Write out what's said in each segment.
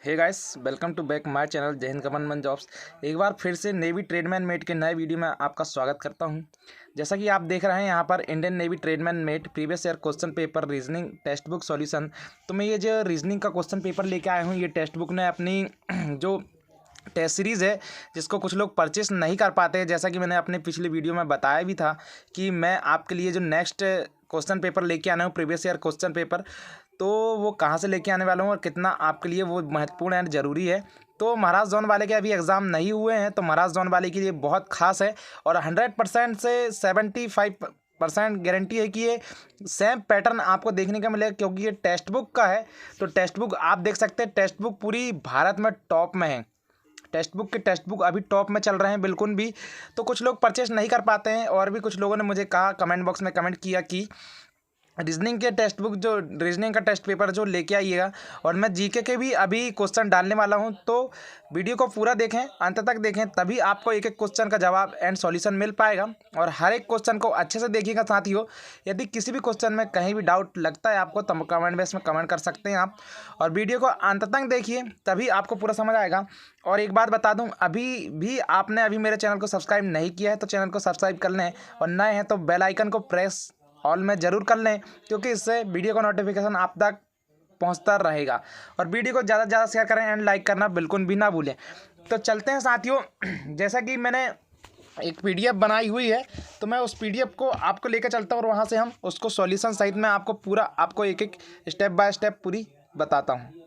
Hey guys, welcome to back my channel Jai Hind government jobs. एक बार फिर से नेवी ट्रेडमैन मेट के नए वीडियो में आपका स्वागत करता हूं। जैसा कि आप देख रहे हैं यहाँ पर Indian Navy tradesman mate previous year question paper reasoning text book solution. तो मैं ये जो रीजनिंग का क्वेश्चन पेपर लेके आया हूँ, ये टेक्स्ट बुक ने अपनी जो टेस्ट सीरीज़ है जिसको कुछ लोग परचेस नहीं कर पाते हैं, जैसा कि मैंने अपने पिछले वीडियो में बताया भी था कि मैं आपके लिए जो नेक्स्ट क्वेश्चन पेपर लेके आना हूँ प्रीवियस ईयर क्वेश्चन पेपर, तो वो कहाँ से लेके आने वाला हूँ और कितना आपके लिए वो महत्वपूर्ण एंड ज़रूरी है। तो महाराष्ट्र जोन वाले के अभी एग्ज़ाम नहीं हुए हैं, तो महाराष्ट्र जोन वाले के लिए बहुत खास है और 100% से 75% गारंटी है कि ये सेम पैटर्न आपको देखने का मिलेगा, क्योंकि ये टेक्स्ट बुक का है। तो टेक्स्ट बुक आप देख सकते हैं, टेक्स्ट बुक पूरी भारत में टॉप में है। टेक्स्ट बुक अभी टॉप में चल रहे हैं बिल्कुल भी। तो कुछ लोग परचेस नहीं कर पाते हैं और भी कुछ लोगों ने मुझे कहा, कमेंट बॉक्स में कमेंट किया कि रीजनिंग के टेक्स्ट बुक जो रीजनिंग का टेस्ट पेपर जो लेके आइएगा, और मैं जीके के भी अभी क्वेश्चन डालने वाला हूं। तो वीडियो को पूरा देखें, अंत तक देखें, तभी आपको एक एक क्वेश्चन का जवाब एंड सॉल्यूशन मिल पाएगा। और हर एक क्वेश्चन को अच्छे से देखिएगा साथियों। यदि किसी भी क्वेश्चन में कहीं भी डाउट लगता है आपको, तो कमेंट बॉक्स में कमेंट कर सकते हैं आप, और वीडियो को अंत तक देखिए तभी आपको पूरा समझ आएगा। और एक बात बता दूं, अभी आपने मेरे चैनल को सब्सक्राइब नहीं किया है तो चैनल को सब्सक्राइब कर लें, और नए हैं तो बेल आइकन को प्रेस ऑल में ज़रूर कर लें, क्योंकि इससे वीडियो का नोटिफिकेशन आप तक पहुंचता रहेगा। और वीडियो को ज़्यादा से ज़्यादा शेयर करें एंड लाइक करना बिल्कुल भी ना भूलें। तो चलते हैं साथियों। जैसा कि मैंने एक पीडीएफ बनाई हुई है, तो मैं उस पीडीएफ को आपको लेकर चलता हूँ और वहाँ से हम उसको सॉल्यूशन सहित में आपको पूरा एक एक स्टेप बाय स्टेप पूरी बताता हूँ।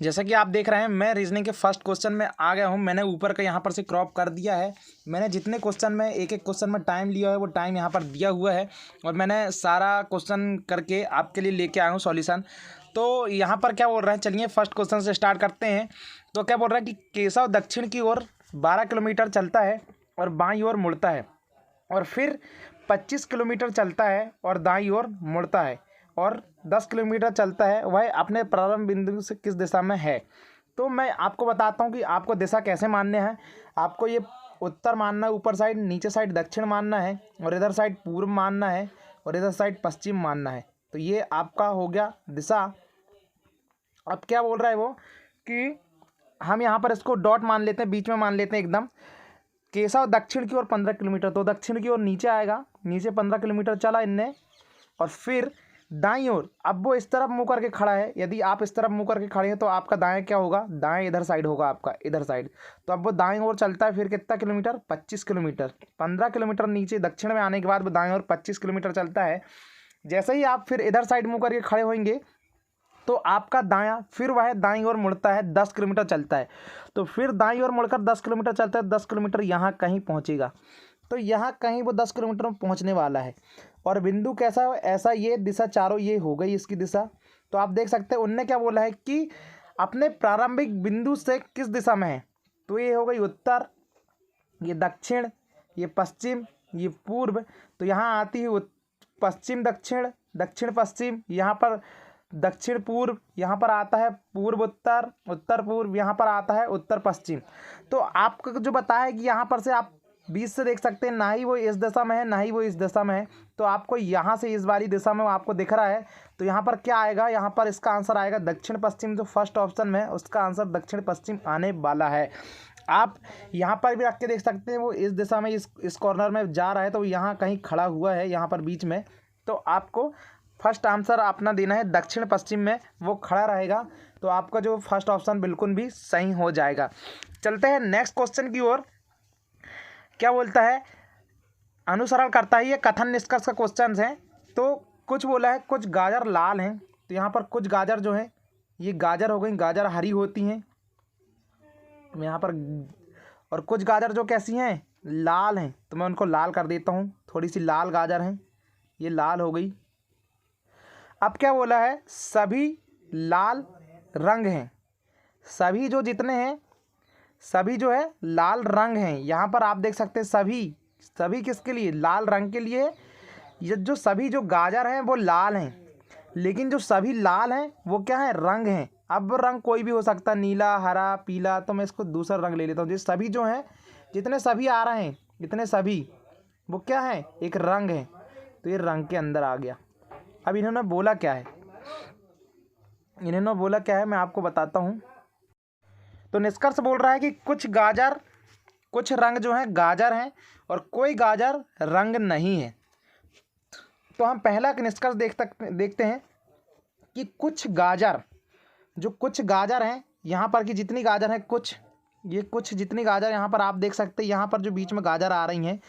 जैसा कि आप देख रहे हैं, मैं रीजनिंग के फर्स्ट क्वेश्चन में आ गया हूं। मैंने ऊपर का यहाँ पर से क्रॉप कर दिया है। मैंने जितने क्वेश्चन में एक एक क्वेश्चन में टाइम लिया है वो टाइम यहाँ पर दिया हुआ है, और मैंने सारा क्वेश्चन करके आपके लिए लेके आया हूँ सॉल्यूशन। तो यहाँ पर क्या बोल रहे हैं, चलिए फर्स्ट क्वेश्चन से स्टार्ट करते हैं। तो क्या बोल रहा है कि केशव दक्षिण की ओर 12 किलोमीटर चलता है और बाईं ओर मुड़ता है, और फिर 25 किलोमीटर चलता है और दाईं ओर मुड़ता है, और 10 किलोमीटर चलता है, वह अपने प्रारंभ बिंदु से किस दिशा में है। तो मैं आपको बताता हूँ कि आपको दिशा कैसे मानने हैं। आपको ये उत्तर मानना है, ऊपर साइड, नीचे साइड दक्षिण मानना है, और इधर साइड पूर्व मानना है, और इधर साइड पश्चिम मानना है। तो ये आपका हो गया दिशा। अब क्या बोल रहा है वो कि हम यहाँ पर इसको डॉट मान लेते हैं, बीच में मान लेते हैं एकदम। केशव दक्षिण की ओर 15 किलोमीटर, तो दक्षिण की ओर नीचे आएगा, नीचे 15 किलोमीटर चला इनने, और फिर दाईं ओर, अब वो इस तरफ मुंह करके खड़ा है। यदि आप इस तरफ मुंह करके खड़े हैं तो आपका दाएं क्या होगा, दाएं इधर साइड होगा, आपका इधर साइड। तो अब वो दाईं ओर चलता है, फिर कितना किलोमीटर, 25 किलोमीटर। 15 किलोमीटर नीचे दक्षिण में आने के बाद वो दाएं ओर 25 किलोमीटर चलता है। जैसे ही आप फिर इधर साइड मुंह करके खड़े होंगे तो आपका दायां, फिर वह दाईं ओर मुड़ता है, 10 किलोमीटर चलता है। तो फिर दाईं ओर मुड़कर 10 किलोमीटर चलता है, 10 किलोमीटर यहाँ कहीं पहुँचेगा। तो यहाँ कहीं वो 10 किलोमीटर में पहुँचने वाला है। और बिंदु कैसा है, ऐसा, ये दिशा चारों ये हो गई इसकी दिशा। तो आप देख सकते हैं उनने क्या बोला है कि अपने प्रारंभिक बिंदु से किस दिशा में है। तो ये हो गई उत्तर, ये दक्षिण, ये पश्चिम, ये पूर्व। तो यहाँ आती है पश्चिम दक्षिण, दक्षिण पश्चिम, यहाँ पर दक्षिण पूर्व, यहाँ पर आता है पूर्व उत्तर, उत्तर पूर्व, यहाँ पर आता है उत्तर पश्चिम। तो आपको जो बताया कि यहाँ पर से आप बीच से देख सकते हैं, ना ही वो इस दिशा में है ना ही वो इस दिशा में है। तो आपको यहाँ से इस वाली दिशा में आपको दिख रहा है। तो यहाँ पर क्या आएगा, यहाँ पर इसका आंसर आएगा दक्षिण पश्चिम। जो फर्स्ट ऑप्शन में है उसका आंसर दक्षिण पश्चिम आने वाला है। आप यहाँ पर भी रख के देख सकते हैं, वो इस दिशा में इस कॉर्नर में जा रहा है, तो यहाँ कहीं खड़ा हुआ है, यहाँ पर बीच में। तो आपको फर्स्ट आंसर अपना देना है दक्षिण पश्चिम में, वो खड़ा रहेगा। तो आपका जो फर्स्ट ऑप्शन बिल्कुल भी सही हो जाएगा। चलते हैं नेक्स्ट क्वेश्चन की ओर। क्या बोलता है, अनुसरण करता है, ये कथन निष्कर्ष का क्वेश्चन है। तो कुछ बोला है कुछ गाजर लाल हैं, तो यहाँ पर कुछ गाजर जो है ये गाजर हो गई, गाजर हरी होती हैं यहाँ पर, और कुछ गाजर जो कैसी हैं, लाल हैं, तो मैं उनको लाल कर देता हूँ। थोड़ी सी लाल गाजर हैं, ये लाल हो गई। अब क्या बोला है, सभी लाल रंग हैं, सभी जो जितने हैं सभी जो है लाल रंग हैं। यहाँ पर आप देख सकते हैं सभी किसके लिए, लाल रंग के लिए। ये जो सभी जो गाजर हैं वो लाल हैं, लेकिन जो सभी लाल हैं वो क्या है, रंग हैं। अब रंग कोई भी हो सकता है, नीला, हरा, पीला, तो मैं इसको दूसरा रंग ले लेता हूँ। ये सभी जो हैं, जितने सभी आ रहे हैं, इतने सभी वो क्या है, एक रंग है। तो ये रंग के अंदर आ गया। अब इन्होंने बोला क्या है, इन्होंने बोला क्या है मैं आपको बताता हूँ। तो निष्कर्ष बोल रहा है कि कुछ रंग जो हैं गाजर हैं और कोई गाजर रंग नहीं है। तो हम पहला निष्कर्ष देखते हैं कि कुछ गाजर हैं यहाँ पर की जितनी गाजर हैं कुछ जितनी गाजर यहाँ पर आप देख सकते हैं, यहाँ पर जो बीच में गाजर आ रही हैं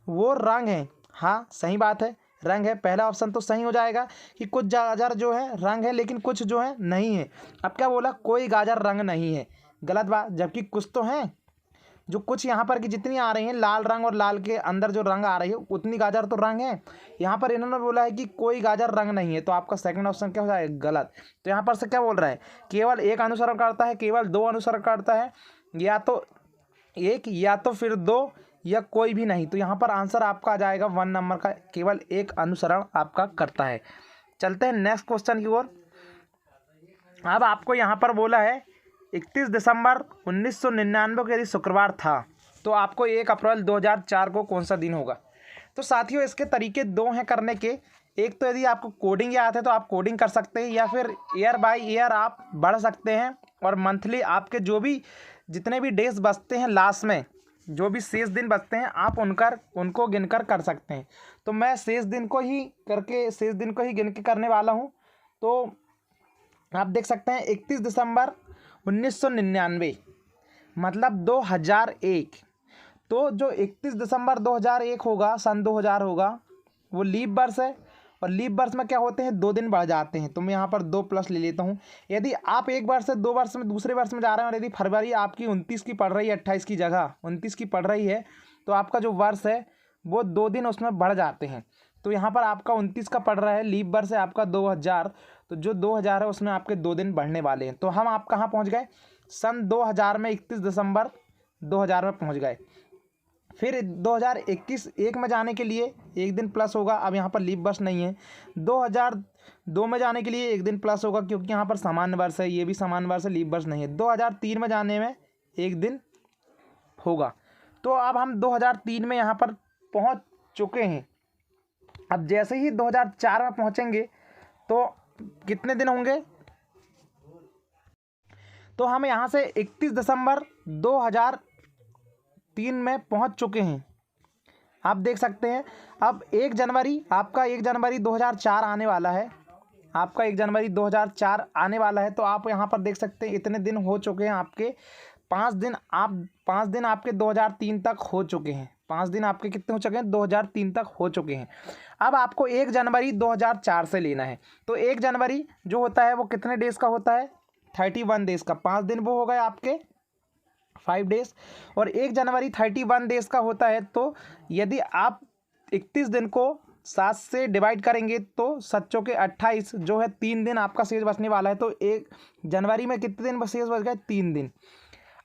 वो रंग हैं। हाँ सही बात है, रंग है। पहला ऑप्शन तो सही हो जाएगा कि कुछ गाजर जो है रंग है लेकिन कुछ जो है नहीं है। अब क्या बोला, कोई गाजर रंग नहीं है, गलत बात। जबकि कुछ तो हैं, जो कुछ यहाँ पर की जितनी आ रही हैं लाल रंग और लाल के अंदर जो रंग आ रही है उतनी गाजर तो रंग है। यहाँ पर इन्होंने बोला है कि कोई गाजर रंग नहीं है, तो आपका सेकंड ऑप्शन क्या हो जाएगा, गलत। तो यहाँ पर से क्या बोल रहा है, केवल एक अनुसरण करता है, केवल दो अनुसरण करता है, या तो एक या तो फिर दो या कोई भी नहीं। तो यहाँ पर आंसर आपका आ जाएगा 1 नंबर का, केवल एक अनुसरण आपका करता है। चलते हैं नेक्स्ट क्वेश्चन की ओर। अब आपको यहाँ पर बोला है 31 दिसंबर 1999 को यदि शुक्रवार था तो आपको 1 अप्रैल 2004 को कौन सा दिन होगा। तो साथियों इसके तरीके दो हैं करने के। एक तो यदि आपको कोडिंग याद है तो आप कोडिंग कर सकते हैं, या फिर ईयर बाय ईयर आप बढ़ सकते हैं, और मंथली आपके जो भी जितने भी डेज बचते हैं लास्ट में, जो भी शेष दिन बचते हैं आप उनको गिनकर कर सकते हैं। तो मैं शेष दिन को ही गिन के करने वाला हूँ। तो आप देख सकते हैं 31 दिसंबर 1999 मतलब 2001। तो जो 31 दिसंबर 2001 होगा, सन 2000 होगा, वो लीप वर्ष है। और लीप वर्ष में क्या होते हैं, 2 दिन बढ़ जाते हैं। तो मैं यहाँ पर 2 प्लस ले लेता हूँ। यदि आप एक वर्ष से 2 वर्ष में दूसरे वर्ष में जा रहे हैं और यदि फरवरी आपकी 29 की पड़ रही है, 28 की जगह 29 की पड़ रही है, तो आपका जो वर्ष है वो 2 दिन उसमें बढ़ जाते हैं। तो यहाँ पर आपका 29 का पड़ रहा है, लीप वर्ष है आपका 2000, तो जो 2000 है उसमें आपके 2 दिन बढ़ने वाले हैं। तो हम आप कहाँ पहुँच गए, सन 2000 में 31 दिसंबर 2000 में पहुँच गए। फिर 2021 एक में जाने के लिए 1 दिन प्लस होगा, अब यहाँ पर लीप वर्ष नहीं है। 2002 में जाने के लिए 1 दिन प्लस होगा क्योंकि यहाँ पर सामान्य वर्ष है, ये भी सामान्य वर्ष है, लीप वर्ष नहीं है। 2003 में जाने में 1 दिन होगा। तो अब हम 2003 में यहाँ पर पहुँच चुके हैं। अब जैसे ही 2004 में पहुँचेंगे तो कितने दिन होंगे, तो हम यहाँ से 31 दिसंबर 2003 में पहुँच चुके हैं। आप देख सकते हैं अब 1 जनवरी आपका 1 जनवरी 2004 आने वाला है, आपका 1 जनवरी 2004 आने वाला है। तो आप यहाँ पर देख सकते हैं इतने दिन हो चुके हैं आपके, 5 दिन आपके 2003 तक हो चुके हैं। 5 दिन आपके कितने हो चुके हैं, 2003 तक हो चुके हैं। अब आपको 1 जनवरी 2004 से लेना है। तो 1 जनवरी जो होता है वो कितने डेज़ का होता है, 31 डेज़ का। 5 दिन वो हो गए आपके 5 डेज़, और 1 जनवरी 31 डेज़ का होता है। तो यदि आप 31 दिन को 7 से डिवाइड करेंगे तो 7 के 28 जो है 3 दिन आपका शेष बचने वाला है। तो 1 जनवरी में कितने दिन शेष बच गए, 3 दिन।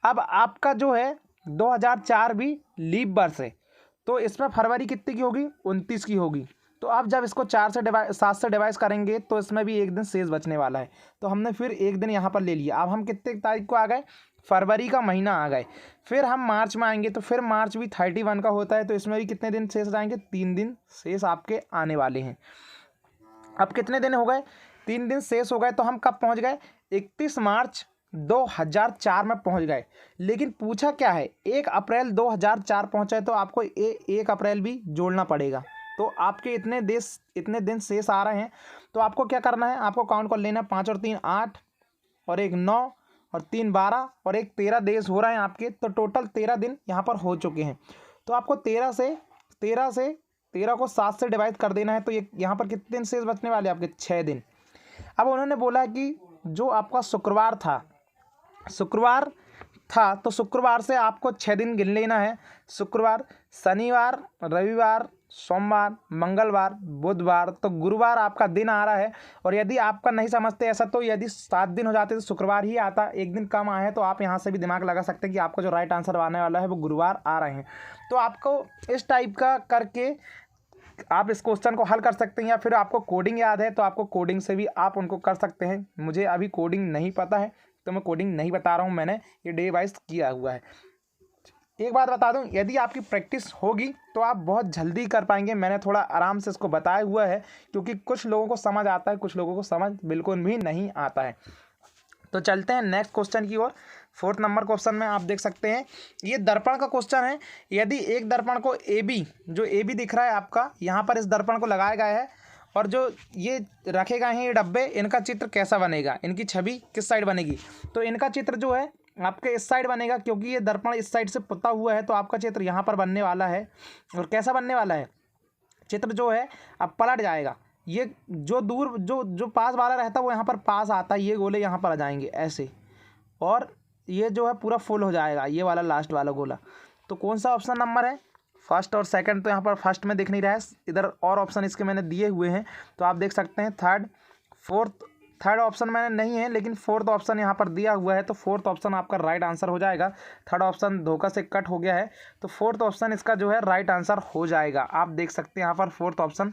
अब आपका जो है 2004 भी लीप वर्ष है, तो इसमें फरवरी कितनी की होगी, 29 की होगी। तो आप जब इसको 7 से डिवाइड करेंगे तो इसमें भी 1 दिन शेष बचने वाला है। तो हमने फिर 1 दिन यहाँ पर ले लिया। अब हम कितने तारीख को आ गए, फरवरी का महीना आ गए। फिर हम मार्च में आएंगे तो फिर मार्च भी 31 का होता है, तो इसमें भी कितने दिन शेष आएंगे, 3 दिन शेष आपके आने वाले हैं। अब कितने दिन हो गए, 3 दिन शेष हो गए। तो हम कब पहुँच गए, 31 मार्च 2004 में पहुंच गए। लेकिन पूछा क्या है, 1 अप्रैल 2004 पहुंचा है, तो आपको 1 अप्रैल भी जोड़ना पड़ेगा। तो आपके इतने दिन शेष आ रहे हैं। तो आपको क्या करना है, आपको काउंट कर लेना, 5 और 3 8 और 1 9 और 3 12 और 1 13 डेज हो रहे हैं आपके। तो टोटल 13 दिन यहाँ पर हो चुके हैं। तो आपको 13 को 7 से डिवाइड कर देना है। तो ये यहाँ पर कितने दिन शेष बचने वाले आपके, 6 दिन। अब उन्होंने बोला कि जो आपका शुक्रवार था तो शुक्रवार से आपको 6 दिन गिन लेना है। शुक्रवार, शनिवार, रविवार, सोमवार, मंगलवार, बुधवार, तो गुरुवार आपका दिन आ रहा है। और यदि आपका नहीं समझते ऐसा, तो यदि 7 दिन हो जाते तो शुक्रवार ही आता, 1 दिन कम आया है, तो आप यहाँ से भी दिमाग लगा सकते हैं कि आपका जो राइट आंसर आने वाला है वो गुरुवार आ रहे हैं। तो आपको इस टाइप का करके आप इस क्वेश्चन को हल कर सकते हैं, या फिर आपको कोडिंग याद है तो आपको कोडिंग से भी आप उनको कर सकते हैं। मुझे अभी कोडिंग नहीं पता है तो मैं कोडिंग नहीं बता रहा हूँ, मैंने ये डे वाइज किया हुआ है। एक बात बता दूं, यदि आपकी प्रैक्टिस होगी तो आप बहुत जल्दी कर पाएंगे। मैंने थोड़ा आराम से इसको बताया हुआ है, क्योंकि कुछ लोगों को समझ आता है, कुछ लोगों को समझ बिल्कुल भी नहीं आता है। तो चलते हैं नेक्स्ट क्वेश्चन की ओर। 4th नंबर क्वेश्चन में आप देख सकते हैं, ये दर्पण का क्वेश्चन है। यदि एक दर्पण को जो ए बी दिख रहा है आपका, यहाँ पर इस दर्पण को लगाया गया है, और जो ये रखे गए हैं ये डब्बे, इनका चित्र कैसा बनेगा, इनकी छवि किस साइड बनेगी। तो इनका चित्र जो है आपके इस साइड बनेगा, क्योंकि ये दर्पण इस साइड से पुता हुआ है, तो आपका चित्र यहाँ पर बनने वाला है। और कैसा बनने वाला है चित्र जो है, अब पलट जाएगा। ये जो दूर जो पास वाला रहता है वो यहाँ पर पास आता है, ये गोले यहाँ पर आ जाएंगे ऐसे, और ये जो है पूरा फुल हो जाएगा, ये वाला लास्ट वाला गोला। तो कौन सा ऑप्शन नंबर है, फर्स्ट और सेकंड। तो यहाँ पर फर्स्ट में दिख नहीं रहा है, इधर और ऑप्शन इसके मैंने दिए हुए हैं, तो आप देख सकते हैं थर्ड ऑप्शन मैंने नहीं है, लेकिन 4th ऑप्शन यहाँ पर दिया हुआ है, तो 4th ऑप्शन आपका राइट आंसर हो जाएगा। 3rd ऑप्शन धोखा से कट हो गया है, तो 4th ऑप्शन इसका जो है राइट आंसर हो जाएगा। आप देख सकते हैं यहाँ पर 4th ऑप्शन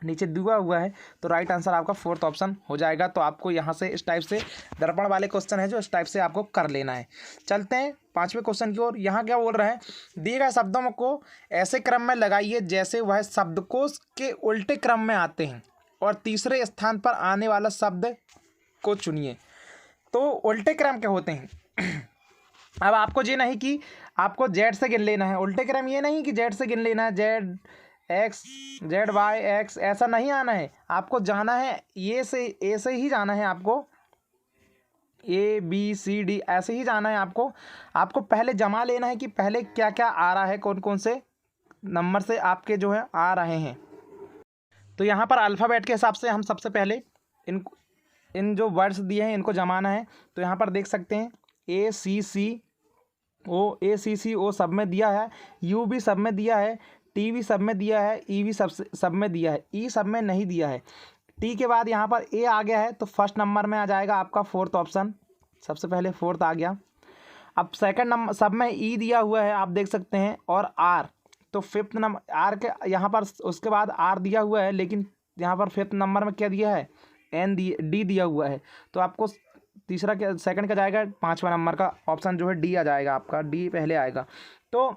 नीचे दिया हुआ है, तो राइट आंसर आपका 4th ऑप्शन हो जाएगा। तो आपको यहाँ से इस टाइप से दर्पण वाले क्वेश्चन है जो इस टाइप से आपको कर लेना है। चलते हैं 5वें क्वेश्चन की ओर। यहाँ क्या बोल रहा है, दिए गए शब्दों को ऐसे क्रम में लगाइए जैसे वह शब्दकोश के उल्टे क्रम में आते हैं, और तीसरे स्थान पर आने वाला शब्द को चुनिए। तो उल्टे क्रम क्या होते हैं अब आपको ये नहीं कि आपको जेड से गिन लेना है, उल्टे क्रम ये नहीं कि जेड से गिन लेना है, Z X Z Y X, ऐसा नहीं आना है। आपको जाना है ए से ही जाना है, आपको ए बी सी डी ऐसे ही जाना है। आपको पहले जमा लेना है कि पहले क्या क्या आ रहा है, कौन कौन से नंबर से आपके जो है आ रहे हैं। तो यहाँ पर अल्फ़ाबेट के हिसाब से हम सबसे पहले इन जो वर्ड्स दिए हैं इनको जमाना है। तो यहाँ पर देख सकते हैं ए सी सी ओ सब में दिया है, यू भी सब में दिया है, टी भी सब में दिया है, ई भी सब में दिया है, ई सब में नहीं दिया है। टी के बाद यहाँ पर ए आ गया है, तो फर्स्ट नंबर में आ जाएगा आपका 4th ऑप्शन, सबसे पहले 4th आ गया। अब सेकंड नंबर सब में ई दिया हुआ है, आप देख सकते हैं, और आर, तो 5th नंबर आर के यहाँ पर उसके बाद आर दिया हुआ है, लेकिन यहाँ पर 5th नंबर में क्या दिया है, डी दिया हुआ है। तो आपको तीसरा क्या सेकंड का जाएगा, 5वां नंबर का ऑप्शन जो है डी आ जाएगा, आपका डी पहले आएगा। तो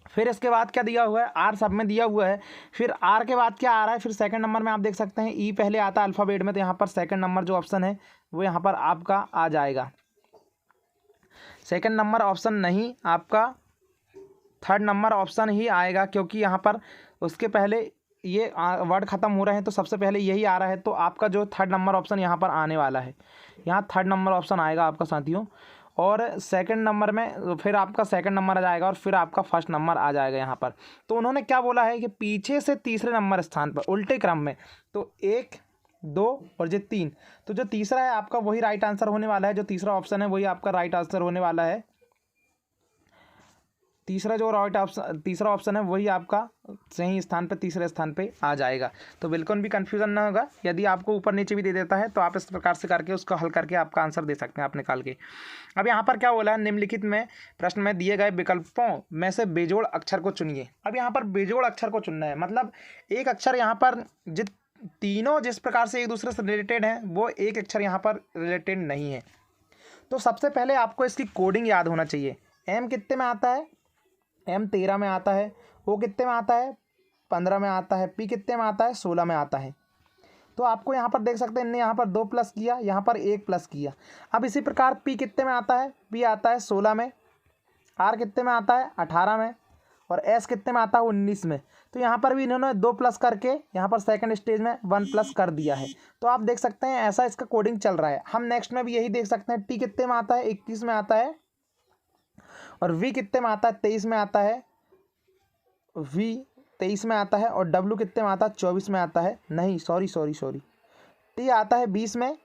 फिर इसके बाद क्या दिया हुआ है, आर सब में दिया हुआ है। फिर आर के बाद क्या आ रहा है, फिर सेकंड नंबर में आप देख सकते हैं ई पहले आता है अल्फ़ाबेट में, तो यहाँ पर सेकंड नंबर जो ऑप्शन है वो यहाँ पर आपका आ जाएगा। सेकंड नंबर ऑप्शन नहीं, आपका 3rd नंबर ऑप्शन ही आएगा, क्योंकि यहाँ पर उसके पहले ये वर्ड ख़त्म हो रहे हैं, तो सबसे पहले यही आ रहा है। तो आपका जो 3rd नंबर ऑप्शन यहाँ पर आने वाला है, यहाँ 3rd नंबर ऑप्शन आएगा आपका साथियों। और सेकंड नंबर में फिर आपका सेकंड नंबर आ जाएगा, और फिर आपका फर्स्ट नंबर आ जाएगा यहाँ पर। तो उन्होंने क्या बोला है कि पीछे से तीसरे नंबर स्थान पर उल्टे क्रम में, तो 1 2 और ये 3, तो जो तीसरा है आपका वही राइट आंसर होने वाला है, जो तीसरा ऑप्शन है वही आपका राइट आंसर होने वाला है। तीसरा ऑप्शन है वही आपका सही स्थान पे तीसरे स्थान पे आ जाएगा। तो बिल्कुल भी कंफ्यूजन ना होगा, यदि आपको ऊपर नीचे भी दे देता है तो आप इस प्रकार से करके उसको हल करके आपका आंसर दे सकते हैं आप निकाल के। अब यहाँ पर क्या बोला है, निम्नलिखित में प्रश्न में दिए गए विकल्पों में से बेजोड़ अक्षर को चुनिए। अब यहाँ पर बेजोड़ अक्षर को चुनना है, मतलब एक अक्षर यहाँ पर तीनों जिस प्रकार से एक दूसरे से रिलेटेड हैं, वो एक अक्षर यहाँ पर रिलेटेड नहीं है। तो सबसे पहले आपको इसकी कोडिंग याद होना चाहिए। एम कितने में आता है, एम 13 में आता है, ओ कितने में आता है 15 में आता है, पी कितने में आता है 16 में आता है। तो आपको यहाँ पर देख सकते हैं, इनने यहाँ पर 2 प्लस किया, यहाँ पर 1 प्लस किया। अब इसी प्रकार पी कितने में आता है, पी आता है 16 में, आर कितने में आता है 18 में, और एस कितने में आता है 19 में। तो यहाँ पर भी इन्होंने 2 प्लस करके यहाँ पर सेकंड स्टेज में 1 प्लस कर दिया है। तो आप देख सकते हैं ऐसा इसका कोडिंग चल रहा है। हम नेक्स्ट में भी यही देख सकते हैं, टी कितने में आता है 21 में आता है, और वी कितने में आता है 23 में आता है, वी 23 में आता है, और डब्ल्यू कितने में आता है 24 में आता है, नहीं सॉरी टी आता है 20 में,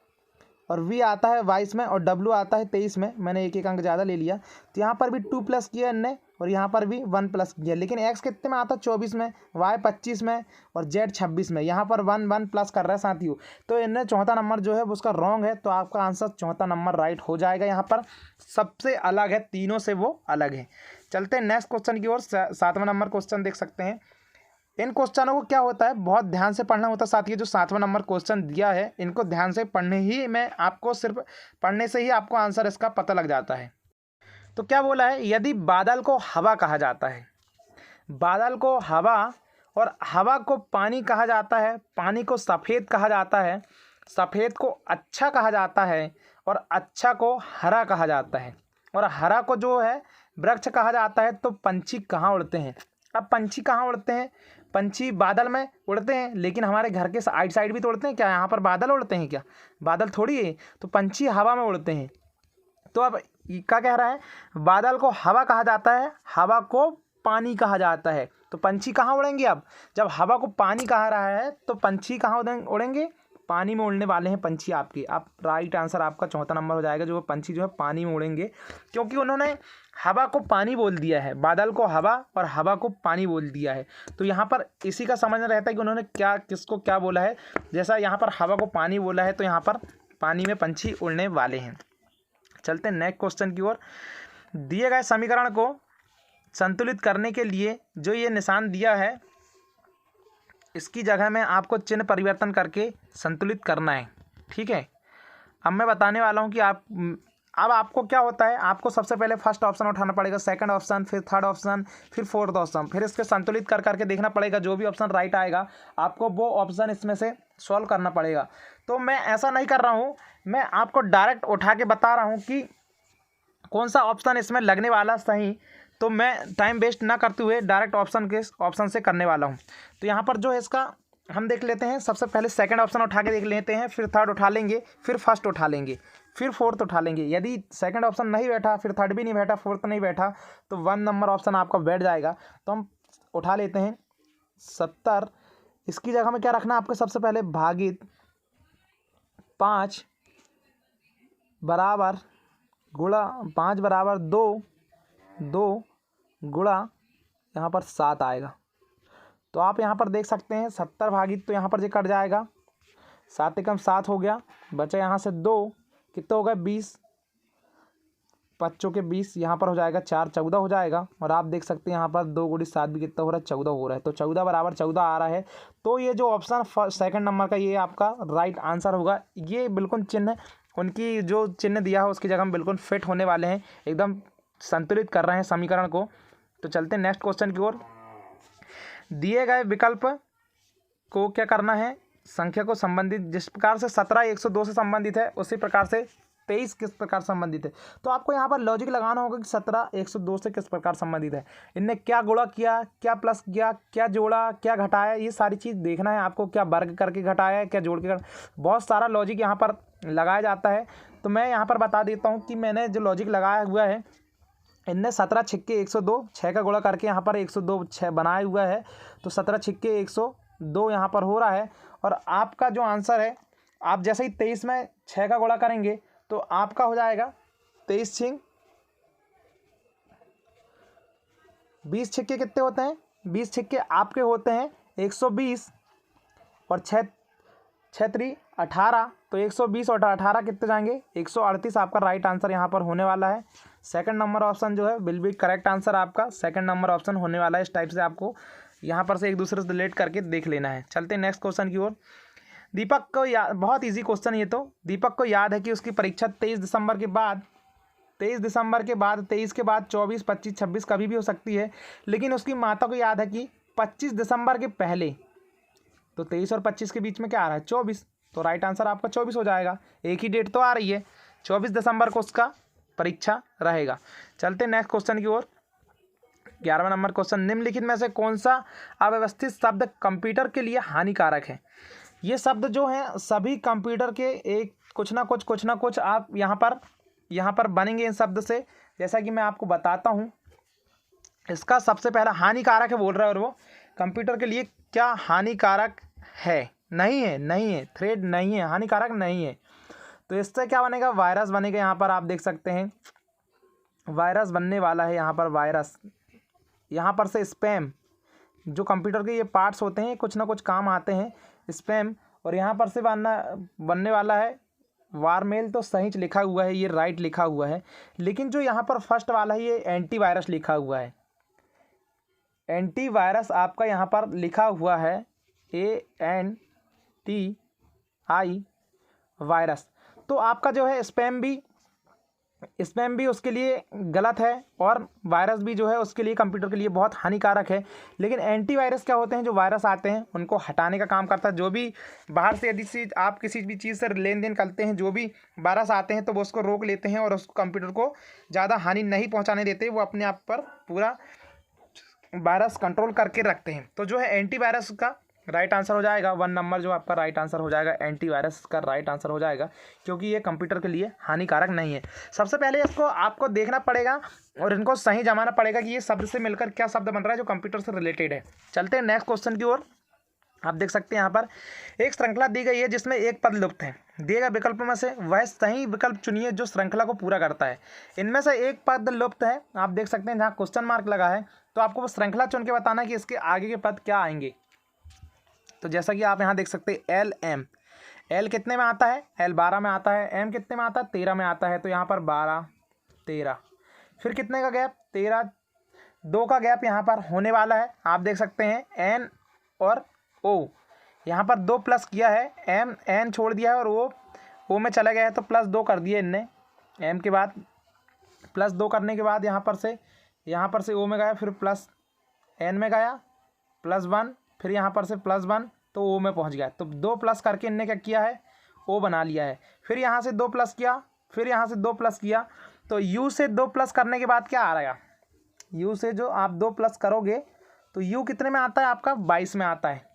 और वी आता है 22 में, और डब्ल्यू आता है 23 में। मैंने एक अंक ज़्यादा ले लिया। तो यहाँ पर भी 2 प्लस किया इनने, और यहाँ पर भी 1 प्लस किया। लेकिन एक्स कितने में आता है 24 में, वाई 25 में, और जेड 26 में। यहाँ पर 1 प्लस कर रहा है साथियों। तो इनने चौथा नंबर जो है वो उसका रॉन्ग है। तो आपका आंसर चौथा नंबर राइट हो जाएगा। यहाँ पर सबसे अलग है, तीनों से वो अलग है। चलते हैं नेक्स्ट क्वेश्चन की ओर। 7वां नंबर क्वेश्चन देख सकते हैं। इन क्वेश्चनों को क्या होता है, बहुत ध्यान से पढ़ना होता है साथियों। जो 7वां नंबर क्वेश्चन दिया है, इनको ध्यान से पढ़ने ही में आपको, सिर्फ पढ़ने से ही आपको आंसर इसका पता लग जाता है। तो क्या बोला है, यदि बादल को हवा कहा जाता है, बादल को हवा और हवा को पानी कहा जाता है, पानी को सफ़ेद कहा जाता है, सफ़ेद को अच्छा कहा जाता है और अच्छा को हरा कहा जाता है और हरा को जो है वृक्ष कहा जाता है, तो पंछी कहाँ उड़ते हैं। अब पंछी कहाँ उड़ते हैं, पंछी बादल में उड़ते हैं, लेकिन हमारे घर के साइड साइड भी तो उड़ते हैं क्या, यहाँ पर बादल उड़ते हैं क्या, बादल थोड़ी है। तो पंछी हवा में उड़ते हैं। तो अब क्या कह रहा है, बादल को हवा कहा जाता है, हवा को पानी कहा जाता है, तो पंछी कहाँ उड़ेंगे। अब जब हवा को पानी कहा रहा है तो पंछी कहाँ उड़ेंगे, पानी में उड़ने वाले हैं पंछी आपके। आप राइट आंसर आपका चौथा नंबर हो जाएगा, जो पंछी जो है पानी में उड़ेंगे, क्योंकि उन्होंने हवा को पानी बोल दिया है, बादल को हवा और हवा को पानी बोल दिया है। तो यहाँ पर इसी का समझना रहता है कि उन्होंने क्या किसको क्या बोला है। जैसा यहाँ पर हवा को पानी बोला है, तो यहाँ पर पानी में पंछी उड़ने वाले हैं। चलते हैं नेक्स्ट क्वेश्चन की ओर। दिए गए समीकरण को संतुलित करने के लिए जो ये निशान दिया है, इसकी जगह में आपको चिन्ह परिवर्तन करके संतुलित करना है। ठीक है, अब मैं बताने वाला हूँ कि अब आपको क्या होता है, आपको सबसे पहले फर्स्ट ऑप्शन उठाना पड़ेगा, सेकंड ऑप्शन, फिर थर्ड ऑप्शन, फिर फोर्थ ऑप्शन, फिर इसके संतुलित कर करके देखना पड़ेगा। जो भी ऑप्शन राइट आएगा आपको वो ऑप्शन इसमें से सॉल्व करना पड़ेगा। तो मैं ऐसा नहीं कर रहा हूँ, मैं आपको डायरेक्ट उठा के बता रहा हूँ कि कौन सा ऑप्शन इसमें लगने वाला सही। तो मैं टाइम वेस्ट ना करते हुए डायरेक्ट ऑप्शन से करने वाला हूँ। तो यहाँ पर जो है इसका हम देख लेते हैं। सबसे पहले सेकंड ऑप्शन उठा के देख लेते हैं, फिर थर्ड उठा लेंगे, फिर फर्स्ट उठा लेंगे, फिर फोर्थ उठा लेंगे। यदि सेकंड ऑप्शन नहीं बैठा, फिर थर्ड भी नहीं बैठा, फोर्थ नहीं बैठा, तो 1 नंबर ऑप्शन आपका बैठ जाएगा। तो हम उठा लेते हैं 70। इसकी जगह में क्या रखना है आपको, सबसे पहले भागित 5 बराबर गुणा 5 बराबर 2 गुणा यहाँ पर 7 आएगा। तो आप यहाँ पर देख सकते हैं 70 भागित, तो यहाँ पर जो कट जाएगा, 7 एकम 7 हो गया, बचा यहाँ से 2, कितना होगा 20, 5 चौके 20, यहाँ पर हो जाएगा 4 14 हो जाएगा। और आप देख सकते हैं यहाँ पर 2 गुणी 7 भी कितना हो रहा है, 14 हो रहा है। तो 14 बराबर 14 आ रहा है। तो ये जो ऑप्शन सेकंड नंबर का ये आपका राइट आंसर होगा। ये बिल्कुल चिन्ह, उनकी जो चिन्ह दिया है उसकी जगह में बिल्कुल फिट होने वाले हैं, एकदम संतुलित कर रहे हैं समीकरण को। तो चलते हैं नेक्स्ट क्वेश्चन की ओर। दिए गए विकल्प को क्या करना है, संख्या को संबंधित, जिस प्रकार से 17 102 से संबंधित है उसी प्रकार से 23 किस प्रकार संबंधित है। तो आपको यहाँ पर लॉजिक लगाना होगा कि 17 102 से किस प्रकार संबंधित है, इनने क्या गुणा किया, क्या प्लस किया, क्या जोड़ा, क्या घटाया, ये सारी चीज़ देखना है आपको। क्या वर्ग करके घटाया है, क्या जोड़ के बहुत सारा लॉजिक यहाँ पर लगाया जाता है। तो मैं यहाँ पर बता देता हूँ कि मैंने जो लॉजिक लगाया हुआ है, इनने 17 छिक्के 102, 6 का गुणा करके यहाँ पर 102 6 बनाया हुआ है। तो 17 छिक्के 102 यहाँ पर हो रहा है। और आपका जो आंसर है, आप जैसे ही 23 में 6 का गुणा करेंगे तो आपका हो जाएगा 23 छिंग 20 छिक्के कितने होते हैं, 20 छिक्के आपके होते हैं 120 और 6 3 18। तो 120 और 18 कितने जाएंगे, 138 आपका राइट आंसर यहाँ पर होने वाला है। सेकंड नंबर ऑप्शन जो है विल बी करेक्ट आंसर, आपका सेकंड नंबर ऑप्शन होने वाला है। इस टाइप से आपको यहाँ पर से एक दूसरे से रिलेट करके देख लेना है। चलते हैं नेक्स्ट क्वेश्चन की ओर। दीपक को याद, बहुत इजी क्वेश्चन ये तो, दीपक को याद है कि उसकी परीक्षा 23 दिसंबर के बाद 23 के बाद 24 25 26 कभी भी हो सकती है। लेकिन उसकी माता को याद है कि 25 दिसंबर के पहले, तो 23 और 25 के बीच में क्या आ रहा है 24। तो राइट आंसर आपका 24 हो जाएगा। एक ही डेट तो आ रही है, 24 दिसंबर को उसका परीक्षा रहेगा। चलते नेक्स्ट क्वेश्चन की ओर। 11वां नंबर क्वेश्चन, निम्नलिखित में से कौन सा अव्यवस्थित शब्द कंप्यूटर के लिए हानिकारक है। ये शब्द जो हैं सभी कंप्यूटर के एक कुछ ना कुछ आप यहाँ पर बनेंगे इन शब्द से। जैसा कि मैं आपको बताता हूँ, इसका सबसे पहला हानिकारक है बोल रहा है, और वो कंप्यूटर के लिए क्या हानिकारक है, नहीं है थ्रेड नहीं है, हानिकारक नहीं है। तो इससे क्या बनेगा, वायरस बनेगा। यहाँ पर आप देख सकते हैं वायरस बनने वाला है। यहाँ पर वायरस, यहाँ पर से स्पैम, जो कंप्यूटर के ये पार्ट्स होते हैं कुछ ना कुछ काम आते हैं, स्पैम। और यहाँ पर से बनने वाला है वारमेल। तो सही लिखा हुआ है, ये राइट लिखा हुआ है। लेकिन जो यहाँ पर फर्स्ट वाला है ये एंटीवायरस लिखा हुआ है, एंटीवायरस आपका यहाँ पर लिखा हुआ है ANTI वायरस। तो आपका जो है स्पैम भी स्पैम भी उसके लिए गलत है और वायरस भी जो है उसके लिए कंप्यूटर के लिए बहुत हानिकारक है। लेकिन एंटीवायरस क्या होते हैं, जो वायरस आते हैं उनको हटाने का काम करता है। जो भी बाहर से यदि से आप किसी भी चीज़ से लेन देन करते हैं, जो भी वायरस आते हैं तो वो उसको रोक लेते हैं और उस कंप्यूटर को ज़्यादा हानि नहीं पहुँचाने देते, वो अपने आप पर पूरा वायरस कंट्रोल करके रखते हैं। तो जो है एंटीवायरस का राइट आंसर हो जाएगा 1 नंबर, जो आपका राइट आंसर हो जाएगा एंटीवायरस का राइट आंसर हो जाएगा, क्योंकि ये कंप्यूटर के लिए हानिकारक नहीं है। सबसे पहले इसको आपको देखना पड़ेगा और इनको सही जमाना पड़ेगा कि ये शब्द से मिलकर क्या शब्द बन रहा है जो कंप्यूटर से रिलेटेड है। चलते हैं नेक्स्ट क्वेश्चन की ओर। आप देख सकते हैं यहाँ पर एक श्रृंखला दी गई है जिसमें एक पद लुप्त है। दिए गए विकल्पों में से वह सही विकल्प चुनिए जो श्रृंखला को पूरा करता है। इनमें से एक पद लुप्त है, आप देख सकते हैं जहाँ क्वेश्चन मार्क लगा है, तो आपको वो श्रृंखला चुन के बताना है कि इसके आगे के पद क्या आएंगे। तो जैसा कि आप यहाँ देख सकते हैं एल एम, एल कितने में आता है, एल 12 में आता है, एम कितने में आता है, 13 में आता है। तो यहाँ पर 12 13, फिर कितने का गैप, 13, 2 का गैप यहाँ पर होने वाला है। आप देख सकते हैं एन और ओ, यहाँ पर 2 प्लस किया है, एम एन छोड़ दिया है और ओ में चला गया है तो +2 कर दिए इनने। एम के बाद +2 करने के बाद यहाँ पर से ओ में गया, फिर प्लस एन में गया +1, फिर यहाँ पर से +1 तो ओ में पहुँच गया। तो 2 प्लस करके इनने क्या किया है, ओ बना लिया है। फिर यहाँ से 2 प्लस किया, फिर यहाँ से 2 प्लस किया, तो यू से 2 प्लस करने के बाद क्या आ रहा है, यू से जो आप 2 प्लस करोगे तो यू कितने में आता है आपका, 22 में आता है।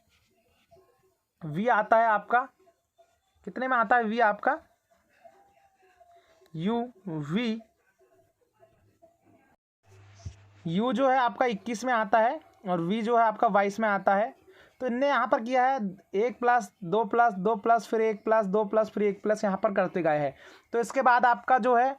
वी आता है आपका कितने में आता है, वी आपका यू जो है आपका 21 में आता है और वी जो है आपका 22 में आता है। तो इनने यहाँ पर किया है 1 प्लस 2 प्लस 2 प्लस फिर 1 प्लस 2 प्लस फिर 1 प्लस यहाँ पर करते गए हैं। तो इसके बाद आपका जो है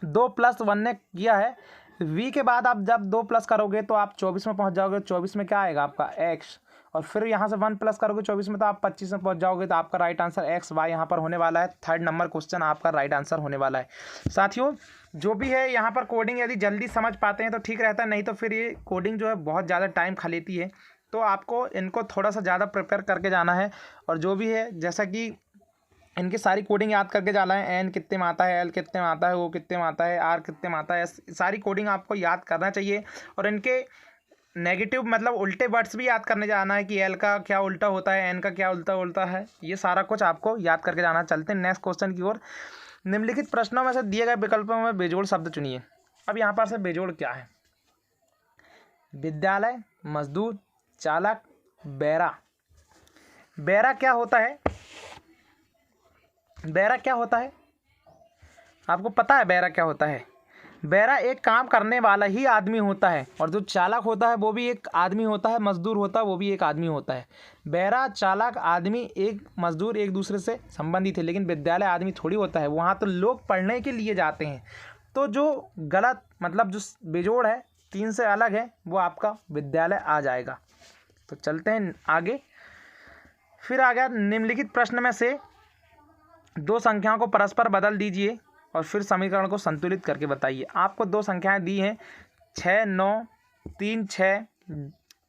2 + 1 ने किया है। वी के बाद आप जब 2 प्लस करोगे तो आप 24 में पहुँच जाओगे। 24 में क्या आएगा आपका एक्स, और फिर यहाँ से 1 प्लस करोगे 24 में तो आप 25 में पहुँच जाओगे। तो आपका राइट आंसर एक्स वाई यहाँ पर होने वाला है। 3rd नंबर क्वेश्चन आपका राइट आंसर होने वाला है। साथियों जो भी है यहाँ पर कोडिंग यदि जल्दी समझ पाते हैं तो ठीक रहता है, नहीं तो फिर ये कोडिंग जो है बहुत ज़्यादा टाइम खा लेती है। तो आपको इनको थोड़ा सा ज़्यादा प्रिपेयर करके जाना है। और जो भी है जैसा कि इनकी सारी कोडिंग याद करके जाना है, एन कितने में आता है, एल कितने में आता है, ओ कितने में आता है, आर कितने में आता है, सारी कोडिंग आपको याद करना चाहिए। और इनके नेगेटिव मतलब उल्टे वर्ड्स भी याद करने जाना है कि एल का क्या उल्टा होता है, एन का क्या उल्टा है, ये सारा कुछ आपको याद करके जाना। चलते हैं नेक्स्ट क्वेश्चन की ओर। निम्नलिखित प्रश्नों में से दिए गए विकल्पों में बेजोड़ शब्द चुनिए। अब यहाँ पर से बेजोड़ क्या है, विद्यालय, मजदूर, चालक, बैरा। बैरा क्या होता है, बैरा क्या होता है आपको पता है बैरा क्या होता है? बैरा एक काम करने वाला ही आदमी होता है, और जो चालक होता है वो भी एक आदमी होता है, मजदूर होता है वो भी एक आदमी होता है। बैरा, चालक, आदमी, एक मजदूर एक दूसरे से संबंधित है, लेकिन विद्यालय आदमी थोड़ी होता है, वहाँ तो लोग पढ़ने के लिए जाते हैं। तो जो गलत मतलब जो बेजोड़ है, 3 से अलग है, वो आपका विद्यालय आ जाएगा। तो चलते हैं आगे। फिर आ गया निम्नलिखित प्रश्न में से 2 संख्याओं को परस्पर बदल दीजिए और फिर समीकरण को संतुलित करके बताइए। आपको 2 संख्याएं दी हैं 6 9, 3 6,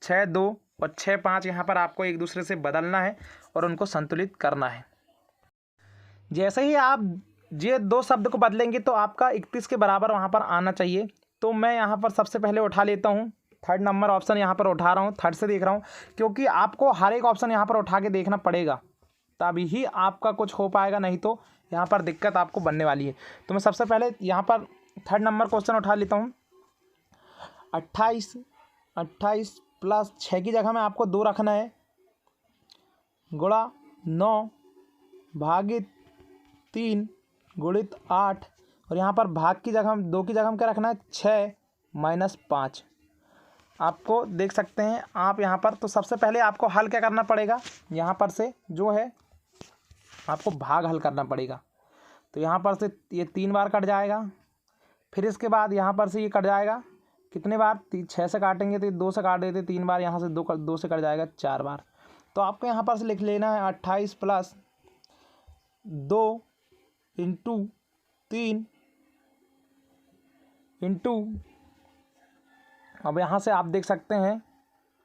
6 2 और 6 5। यहाँ पर आपको एक दूसरे से बदलना है और उनको संतुलित करना है। जैसे ही आप ये 2 शब्द को बदलेंगे तो आपका 31 के बराबर वहाँ पर आना चाहिए। तो मैं यहाँ पर सबसे पहले उठा लेता हूँ 3rd नंबर ऑप्शन यहाँ पर उठा रहा हूँ, 3rd से देख रहा हूँ, क्योंकि आपको हर एक ऑप्शन यहाँ पर उठा के देखना पड़ेगा, तभी ही आपका कुछ हो पाएगा, नहीं तो यहाँ पर दिक्कत आपको बनने वाली है। तो मैं सबसे पहले यहाँ पर 3rd नंबर क्वेश्चन उठा लेता हूँ। 28 प्लस 6 की जगह में आपको 2 रखना है, गुणा 9 भागित 3 गुणित 8, और यहाँ पर भाग की जगह 2 की जगह में क्या रखना है, 6 - 5। आपको देख सकते हैं आप यहाँ पर। तो सबसे पहले आपको हल क्या करना पड़ेगा, यहाँ पर से जो है आपको भाग हल करना पड़ेगा। तो यहाँ पर से ये 3 बार कट जाएगा, फिर इसके बाद यहाँ पर से ये कट जाएगा कितने बार, 6 से काटेंगे तो 2 से काट देते, 3 बार, यहाँ से 2 से कट जाएगा 4 बार। तो आपको यहाँ पर से लिख लेना है 28 प्लस 2 इंटू 3 इंटू, अब यहाँ से आप देख सकते हैं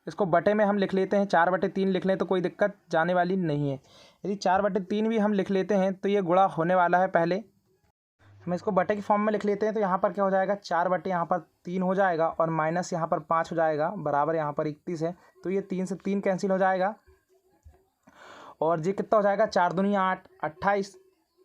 इसको बटे में हम लिख लेते हैं, 4/3 लिख लें तो कोई दिक्कत जाने वाली नहीं है। यदि 4/3 भी हम लिख लेते हैं तो ये गुणा होने वाला है पहले, हम इसको बटे की फॉर्म में लिख लेते हैं। तो यहाँ पर क्या हो जाएगा, 4 बटे यहाँ पर 3 हो जाएगा और माइनस यहाँ पर 5 हो जाएगा, बराबर यहाँ पर 31 है। तो ये 3 से 3 कैंसिल हो जाएगा और ये कितना हो जाएगा, 4 दूनी 8, 28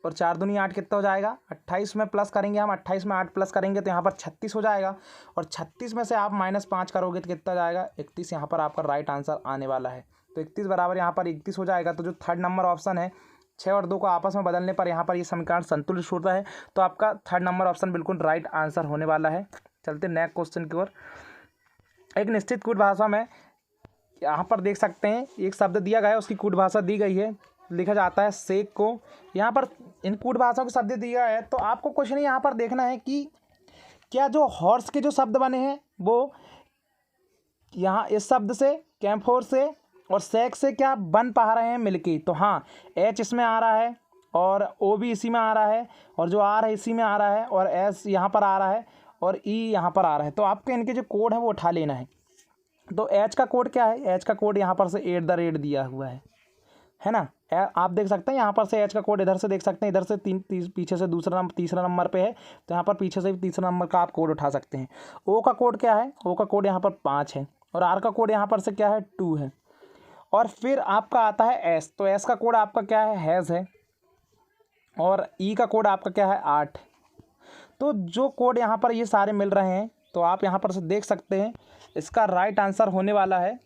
और 4 दूनी 8 कितना हो जाएगा, 28 में प्लस करेंगे हम, 28 में 8 प्लस करेंगे तो यहाँ पर 36 हो जाएगा और 36 में से आप -5 करोगे तो कितना जाएगा, 31 यहाँ पर आपका राइट आंसर आने वाला है। तो 31 बराबर यहाँ पर 31 हो जाएगा। तो जो थर्ड नंबर ऑप्शन है, 6 और 2 को आपस में बदलने पर यहाँ पर ये समीकरण संतुलित होता है। तो आपका थर्ड नंबर ऑप्शन बिल्कुल राइट आंसर होने वाला है। चलते नेक्स्ट क्वेश्चन की ओर। एक निश्चित कूट भाषा में यहाँ पर देख सकते हैं एक शब्द दिया गया है, उसकी कूट भाषा दी गई है, लिखा जाता है सेक को। यहाँ पर इन कूट भाषाओं के शब्द दिया है तो आपको क्वेश्चन यहाँ पर देखना है कि क्या जो हॉर्स के जो शब्द बने हैं वो यहाँ इस शब्द से, कैम्फोर से और सेक से क्या बन पा रहे हैं मिलके। तो हाँ, एच इसमें आ रहा है और ओ भी इसी में आ रहा है और जो आर है इसी में आ रहा है और एस यहाँ पर आ रहा है और ई यहाँ पर आ रहा है। तो आपको इनके जो कोड है वो उठा लेना है। तो एच का कोड क्या है, एच का कोड यहाँ पर से @ दिया हुआ है ना। आप देख सकते हैं यहाँ पर से एच का कोड इधर से देख सकते हैं, इधर से पीछे से तीसरा नंबर पे है तो यहाँ पर पीछे से भी तीसरा नंबर का आप कोड उठा सकते हैं। ओ का कोड क्या है, ओ का कोड यहाँ पर 5 है और आर का कोड यहाँ पर से क्या है 2 है और फिर आपका आता है एस। तो एस का कोड आपका क्या है, हैज़ है और ई का कोड आपका क्या है 8। तो जो कोड यहाँ पर ये सारे मिल रहे हैं तो आप यहाँ पर से देख सकते हैं इसका राइट आंसर होने वाला है,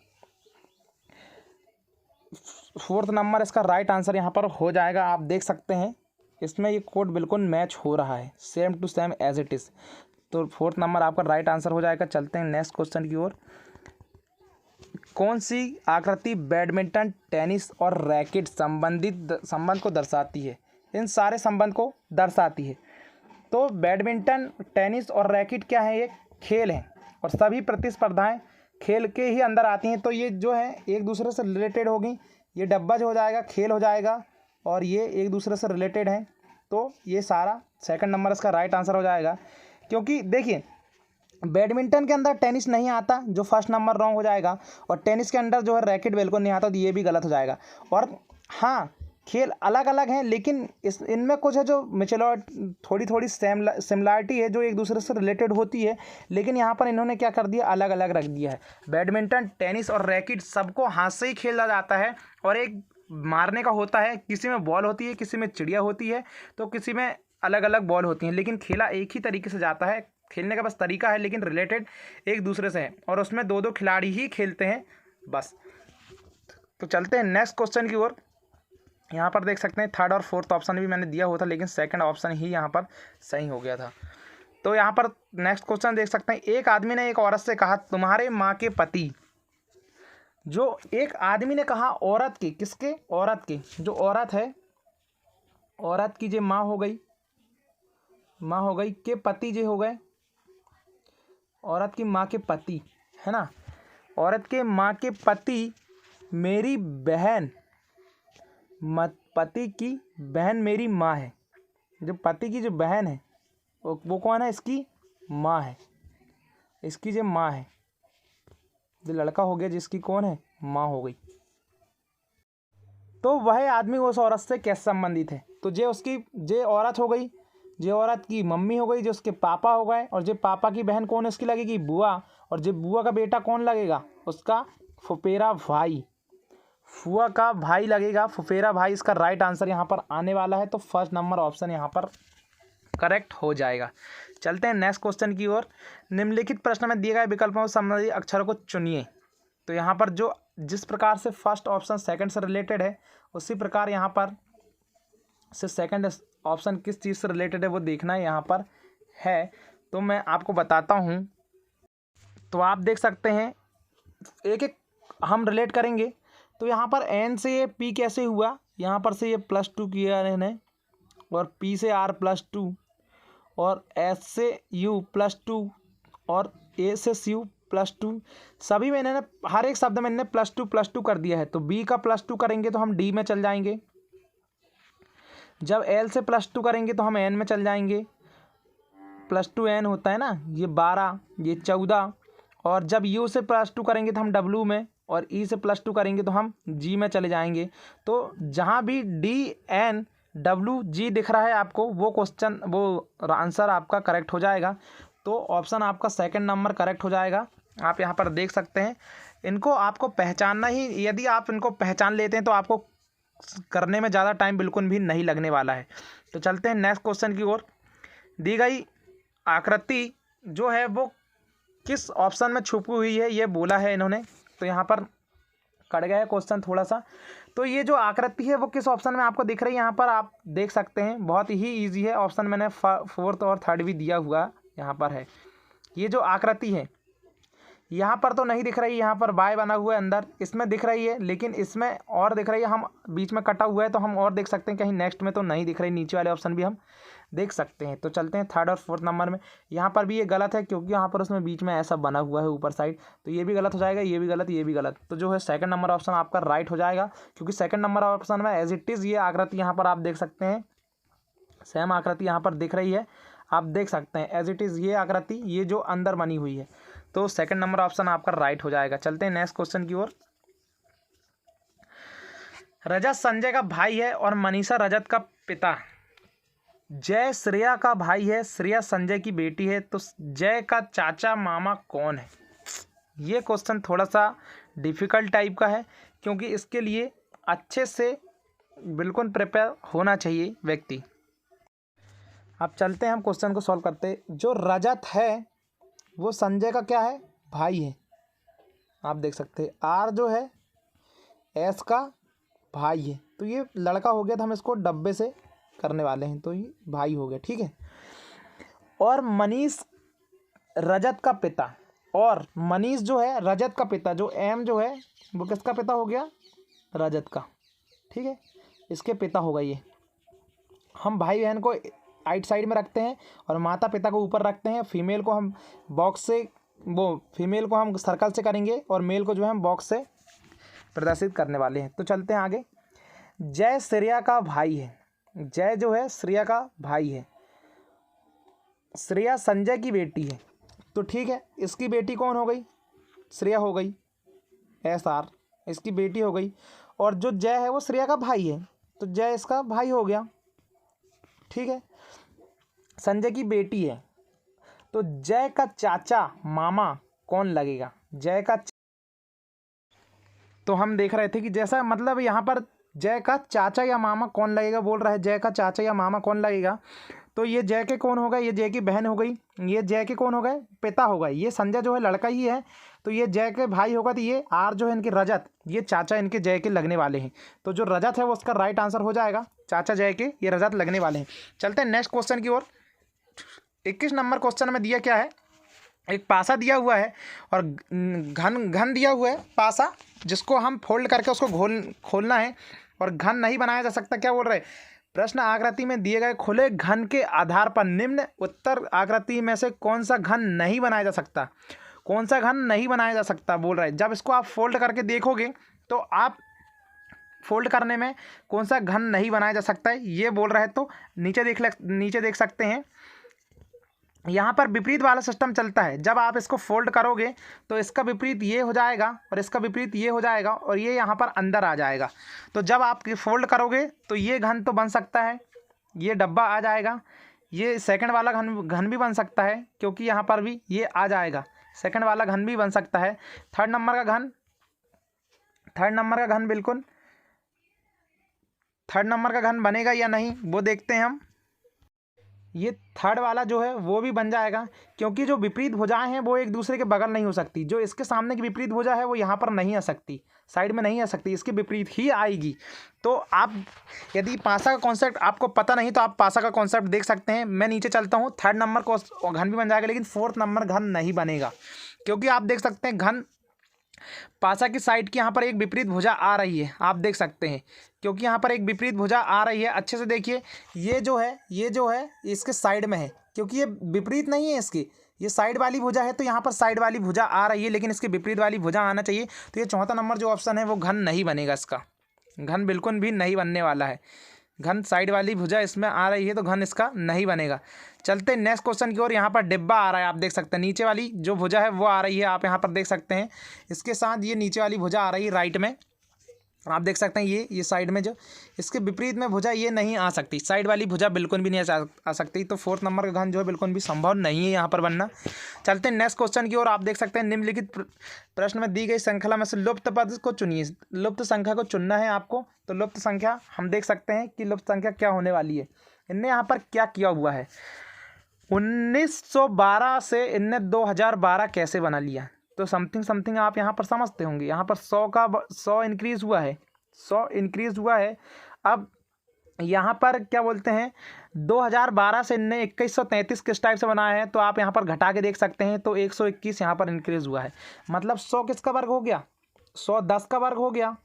फोर्थ नंबर इसका राइट आंसर यहाँ पर हो जाएगा। आप देख सकते हैं इसमें ये कोड बिल्कुल मैच हो रहा है, same to same as it is. तो फोर्थ नंबर आपका राइट आंसर हो जाएगा। चलते हैं नेक्स्ट क्वेश्चन की ओर। कौन सी आकृति बैडमिंटन, टेनिस और रैकेट संबंध को दर्शाती है, इन सारे संबंध को दर्शाती है। तो बैडमिंटन, टेनिस और रैकेट क्या है, ये खेल हैं और सभी प्रतिस्पर्धाएं खेल के ही अंदर आती हैं। तो ये जो है एक दूसरे से रिलेटेड होगी, ये डब्बा जो हो जाएगा खेल हो जाएगा और ये एक दूसरे से रिलेटेड हैं। तो ये सारा सेकंड नंबर इसका राइट आंसर हो जाएगा। क्योंकि देखिए बैडमिंटन के अंदर टेनिस नहीं आता, जो फर्स्ट नंबर रॉन्ग हो जाएगा, और टेनिस के अंदर जो है रैकेट बिल्कुल नहीं आता, तो ये भी गलत हो जाएगा। और हाँ, खेल अलग अलग हैं लेकिन इनमें कुछ है जो थोड़ी सिमिलरिटी है जो एक दूसरे से रिलेटेड होती है, लेकिन यहाँ पर इन्होंने क्या कर दिया, अलग अलग रख दिया है। बैडमिंटन, टेनिस और रैकेट सबको हाथ से ही खेला जाता है और एक मारने का होता है, किसी में बॉल होती है, किसी में चिड़िया होती है, तो किसी में अलग अलग बॉल होती हैं, लेकिन खेला एक ही तरीके से जाता है। खेलने का बस तरीका है लेकिन रिलेटेड एक दूसरे से है और उसमें 2-2 खिलाड़ी ही खेलते हैं बस। तो चलते हैं नेक्स्ट क्वेश्चन की ओर। यहाँ पर देख सकते हैं थर्ड और फोर्थ ऑप्शन भी मैंने दिया हुआ था लेकिन सेकंड ऑप्शन ही यहाँ पर सही हो गया था। तो यहाँ पर नेक्स्ट क्वेश्चन देख सकते हैं। एक आदमी ने एक औरत से कहा, तुम्हारे माँ के पति। जो एक आदमी ने कहा औरत के, किसके, औरत के, जो औरत है, औरत की जो माँ हो गई, माँ हो गई, के पति जो हो गए, औरत की माँ के पति, है ना। औरत के माँ के पति मेरी बहन, पति की बहन मेरी माँ है। जो पति की जो बहन है वो कौन है, इसकी माँ है, इसकी जो माँ है, जो लड़का हो गया जिसकी कौन है, माँ हो गई। तो वह आदमी उस औरत से कैसे संबंधित है। तो जे औरत हो गई, जे औरत की मम्मी हो गई, जो उसके पापा हो गए, और जे पापा की बहन कौन उसकी लगेगी, बुआ, और जे बुआ का बेटा कौन लगेगा, उसका फुफेरा भाई, फुआ का भाई लगेगा, फुफेरा भाई। इसका राइट आंसर यहाँ पर आने वाला है। तो फर्स्ट नंबर ऑप्शन यहाँ पर करेक्ट हो जाएगा। चलते हैं नेक्स्ट क्वेश्चन की ओर। निम्नलिखित प्रश्न में दिए गए विकल्पों से संबंधित अक्षरों को चुनिए। तो यहाँ पर जो जिस प्रकार से फर्स्ट ऑप्शन सेकंड से रिलेटेड है, उसी प्रकार यहाँ पर से सेकंड ऑप्शन किस चीज़ से रिलेटेड है वो देखना है यहाँ पर है। तो मैं आपको बताता हूँ। तो आप देख सकते हैं एक एक हम रिलेट करेंगे। तो यहाँ पर एन से ये पी कैसे हुआ, यहाँ पर से ये +2 किया इन्होंने, और पी से आर +2, और एस से यू +2, और ए से यू +2। सभी में इन्होंने हर एक शब्द में इन्होंने +2 कर दिया है। तो बी का +2 करेंगे तो हम डी में चल जाएंगे, जब एल से +2 करेंगे तो हम एन में चल जाएंगे, +2 एन होता है ना, ये 12, ये 14, और जब यू से +2 करेंगे तो हम डब्लू में, और ई से +2 करेंगे तो हम जी में चले जाएंगे। तो जहाँ भी डी एन WG दिख रहा है आपको, वो क्वेश्चन वो आंसर आपका करेक्ट हो जाएगा। तो ऑप्शन आपका सेकंड नंबर करेक्ट हो जाएगा। आप यहाँ पर देख सकते हैं, इनको आपको पहचानना ही, यदि आप इनको पहचान लेते हैं तो आपको करने में ज़्यादा टाइम बिल्कुल भी नहीं लगने वाला है। तो चलते हैं नेक्स्ट क्वेश्चन की ओर। दी गई आकृति जो है वो किस ऑप्शन में छुपी हुई है, ये बोला है इन्होंने। तो यहाँ पर कट गया है क्वेश्चन थोड़ा सा। तो ये जो आकृति है वो किस ऑप्शन में आपको दिख रही है, यहाँ पर आप देख सकते हैं, बहुत ही इजी है ऑप्शन, मैंने फोर्थ और थर्ड भी दिया हुआ यहाँ पर है। ये जो आकृति है यहाँ पर तो नहीं दिख रही, यहाँ पर बाय बना हुआ है अंदर, इसमें दिख रही है, लेकिन इसमें और दिख रही है, हम बीच में कटा हुआ है तो हम और देख सकते हैं, कहीं नेक्स्ट में तो नहीं दिख रही, नीचे वाले ऑप्शन भी हम देख सकते हैं। तो चलते हैं थर्ड और फोर्थ नंबर में। यहाँ पर भी ये गलत है, क्योंकि यहाँ पर उसमें बीच में ऐसा बना हुआ है ऊपर साइड, तो ये भी गलत हो जाएगा, ये भी गलत, ये भी गलत। तो जो है सेकंड नंबर ऑप्शन आपका राइट हो जाएगा, क्योंकि सेकंड नंबर ऑप्शन में एज इट इज़ ये आकृति यहाँ पर आप देख सकते हैं, सेम आकृति यहाँ पर दिख रही है, आप देख सकते हैं एज इट इज़ ये आकृति, ये जो अंदर बनी हुई है। तो सेकंड नंबर ऑप्शन आपका राइट हो जाएगा। चलते हैं नेक्स्ट क्वेश्चन की ओर। रजत संजय का भाई है और मनीषा रजत का पिता। जय श्रेया का भाई है, श्रेया संजय की बेटी है, तो जय का चाचा मामा कौन है? ये क्वेश्चन थोड़ा सा डिफ़िकल्ट टाइप का है, क्योंकि इसके लिए अच्छे से बिल्कुल प्रिपेयर होना चाहिए व्यक्ति। अब चलते हैं हम क्वेश्चन को सॉल्व करते। जो रजत है वो संजय का क्या है? भाई है, आप देख सकते हैं। आर जो है एस का भाई है, तो ये लड़का हो गया, तो हम इसको डब्बे से करने वाले हैं, तो ये भाई हो गया, ठीक है। और मनीष रजत का पिता, और मनीष जो है रजत का पिता, जो एम जो है वो किसका पिता हो गया? रजत का, ठीक है, इसके पिता होगा ये। हम भाई बहन को राइट साइड में रखते हैं और माता पिता को ऊपर रखते हैं। फीमेल को हम बॉक्स से, वो फीमेल को हम सर्कल से करेंगे और मेल को जो है हम बॉक्स से प्रदर्शित करने वाले हैं। तो चलते हैं आगे। जय श्रेया का भाई है, जय जो है श्रेया का भाई है, श्रेया संजय की बेटी है, तो ठीक है, इसकी बेटी कौन हो गई? श्रेया हो गई, SR इसकी बेटी हो गई। और जो जय है वो श्रेया का भाई है, तो जय इसका भाई हो गया, ठीक है। संजय की बेटी है, तो जय का चाचा मामा कौन लगेगा? जय का, तो हम देख रहे थे कि जैसा मतलब यहाँ पर जय का चाचा या मामा कौन लगेगा बोल रहा है, जय का चाचा या मामा कौन लगेगा। तो ये जय के कौन हो गए? ये जय की बहन हो गई, ये जय के कौन हो गए? पिता हो गए। ये संजय जो है लड़का ही है, तो ये जय के भाई होगा। तो ये आर जो है इनके रजत, ये चाचा इनके जय के लगने वाले हैं, तो जो रजत है वो उसका राइट आंसर हो जाएगा। चाचा जय के ये रजत लगने वाले हैं। चलते हैं नेक्स्ट क्वेश्चन की ओर। 21 नंबर क्वेश्चन में दिया क्या है? एक पासा दिया हुआ है और घन दिया हुआ है पासा, जिसको हम फोल्ड करके उसको खोलना है, और घन नहीं बनाया जा सकता। क्या बोल रहे हैं? प्रश्न आकृति में दिए गए खुले घन के आधार पर निम्न उत्तर आकृति में से कौन सा घन नहीं बनाया जा सकता? कौन सा घन नहीं बनाया जा सकता बोल रहा है। जब इसको आप फोल्ड करके देखोगे तो आप फोल्ड करने में कौन सा घन नहीं बनाया जा सकता है ये बोल रहा है। तो नीचे देख सकते हैं, यहाँ पर विपरीत वाला सिस्टम चलता है। जब आप इसको फोल्ड करोगे तो इसका विपरीत ये हो जाएगा और इसका विपरीत ये हो जाएगा, और ये यहाँ पर अंदर आ जाएगा। तो जब आप फोल्ड करोगे तो ये घन तो बन सकता है, ये डब्बा आ जाएगा। ये सेकंड वाला घन भी बन सकता है, क्योंकि यहाँ पर भी ये आ जाएगा, सेकंड वाला घन भी बन सकता है। थर्ड नंबर का घन बिल्कुल थर्ड नंबर का घन बनेगा या नहीं वो देखते हैं हम। ये थर्ड वाला जो है वो भी बन जाएगा, क्योंकि जो विपरीत भुजाएं हैं वो एक दूसरे के बगल नहीं हो सकती। जो इसके सामने की विपरीत भुजा है वो यहाँ पर नहीं आ सकती, साइड में नहीं आ सकती, इसके विपरीत ही आएगी। तो आप यदि पासा का कॉन्सेप्ट आपको पता नहीं तो आप पासा का कॉन्सेप्ट देख सकते हैं। मैं नीचे चलता हूँ। थर्ड नंबर को घन भी बन जाएगा, लेकिन फोर्थ नंबर घन नहीं बनेगा, क्योंकि आप देख सकते हैं घन पासा की साइड की यहाँ पर एक विपरीत भुजा आ रही है, आप देख सकते हैं, क्योंकि यहाँ पर एक विपरीत भुजा आ रही है। अच्छे से देखिए, ये जो है इसके साइड में है, क्योंकि ये विपरीत नहीं है इसकी, ये साइड वाली भुजा है, तो यहाँ पर साइड वाली भुजा आ रही है, लेकिन इसके विपरीत वाली भुजा आना चाहिए। तो ये चौथा नंबर जो ऑप्शन है वो घन नहीं बनेगा, इसका घन बिल्कुल भी नहीं बनने वाला है। घन साइड वाली भुजा इसमें आ रही है, तो घन इसका नहीं बनेगा। चलते नेक्स्ट क्वेश्चन की ओर। यहाँ पर डिब्बा आ रहा है, आप देख सकते हैं, नीचे वाली जो भुजा है वो आ रही है, आप यहाँ पर देख सकते हैं। इसके साथ ये नीचे वाली भुजा आ रही है राइट में, आप देख सकते हैं ये साइड में जो इसके विपरीत में भुजा ये नहीं आ सकती, साइड वाली भुजा बिल्कुल भी नहीं आ सकती। तो 4th नंबर का घन जो है बिल्कुल भी संभव नहीं है यहाँ पर बनना। चलते हैं नेक्स्ट क्वेश्चन की ओर। आप देख सकते हैं निम्नलिखित प्रश्न में दी गई श्रृंखला में से लुप्त पद को चुनिए। लुप्त संख्या को चुनना है आपको। तो लुप्त संख्या हम देख सकते हैं कि लुप्त संख्या क्या होने वाली है। इनने यहाँ पर क्या किया हुआ है, 1912 से इनने 2012 कैसे बना लिया। तो समथिंग आप यहाँ पर समझते होंगे। यहाँ पर 100 इंक्रीज़ हुआ है, 100 इंक्रीज़ हुआ है। अब यहाँ पर क्या बोलते हैं, 2012 से इनने 2133 किस टाइप से बनाया है, तो आप यहाँ पर घटा के देख सकते हैं। तो 121 यहाँ पर इंक्रीज़ हुआ है। मतलब 100 किसका वर्ग हो गया, 100 10 का वर्ग हो गया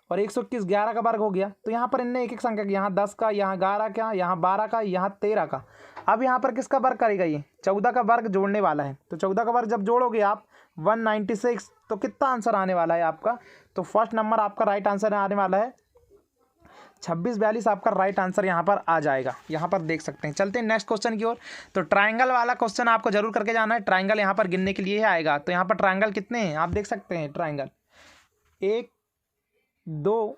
और 121 11 का वर्ग हो गया। तो यहाँ पर इनने एक एक संख्या, यहाँ 10 का, यहाँ 11 का, यहाँ 12 का, यहाँ 13 का। अब यहाँ पर किसका वर्ग करेगा, ये 14 का वर्ग जोड़ने वाला है। तो 14 का वर्ग जब जोड़ोगे आप 196, तो कितना आंसर आने वाला है आपका। तो फर्स्ट नंबर आपका राइट आंसर आने वाला है 2642 आपका राइट आंसर यहाँ पर आ जाएगा। यहाँ पर देख सकते हैं। चलते हैं नेक्स्ट क्वेश्चन की ओर। तो ट्राइंगल वाला क्वेश्चन आपको जरूर करके जाना है। ट्राइंगल यहाँ पर गिनने के लिए ही आएगा। तो यहाँ पर ट्राइंगल कितने हैं आप देख सकते हैं। ट्राइंगल 1 2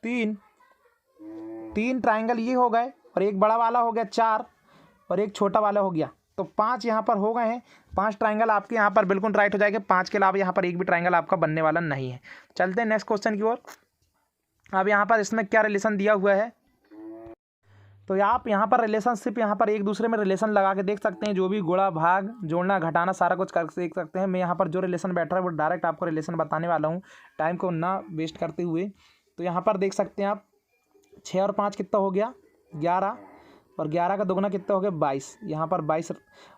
3 ट्राइंगल ये हो गए और एक बड़ा वाला हो गया 4 और एक छोटा वाला हो गया। तो 5 यहाँ पर हो गए हैं। 5 ट्राइंगल आपके यहाँ पर बिल्कुल राइट हो जाएंगे। 5 के अलावा यहाँ पर एक भी ट्राइंगल आपका बनने वाला नहीं है। चलते हैं नेक्स्ट क्वेश्चन की ओर। अब यहाँ पर इसमें क्या रिलेशन दिया हुआ है, तो आप यहाँ पर रिलेशनशिप यहाँ पर एक दूसरे में रिलेशन लगा के देख सकते हैं। जो भी गुणा भाग जोड़ना घटाना सारा कुछ कर देख सकते हैं। मैं यहाँ पर जो रिलेशन बैठ रहा है वो डायरेक्ट आपको रिलेशन बताने वाला हूँ, टाइम को ना वेस्ट करते हुए। तो यहाँ पर देख सकते हैं आप 6 और 5 कितना हो गया 11 और 11 का दोगुना कितना हो गया 22। यहाँ पर 22